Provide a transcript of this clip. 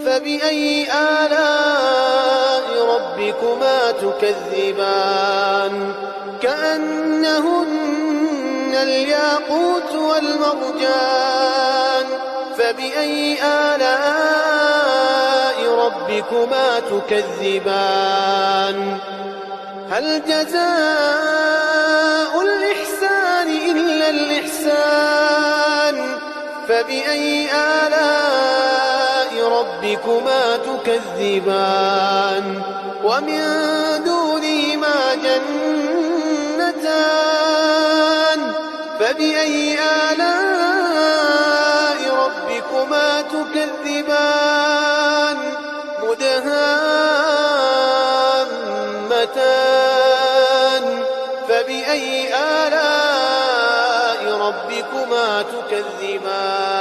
فبأي آلاء ربكما تكذبان كأنهن الياقوت والمرجان فبأي آلاء ربكما تكذبان هل جزاء الإحسان إلا الإحسان فبأي آلاء ربكما تكذبان ومن دونهما جنتان فبأي آلاء ربكما تكذبان مدهامتان فبأي آلاء ربكما تكذبان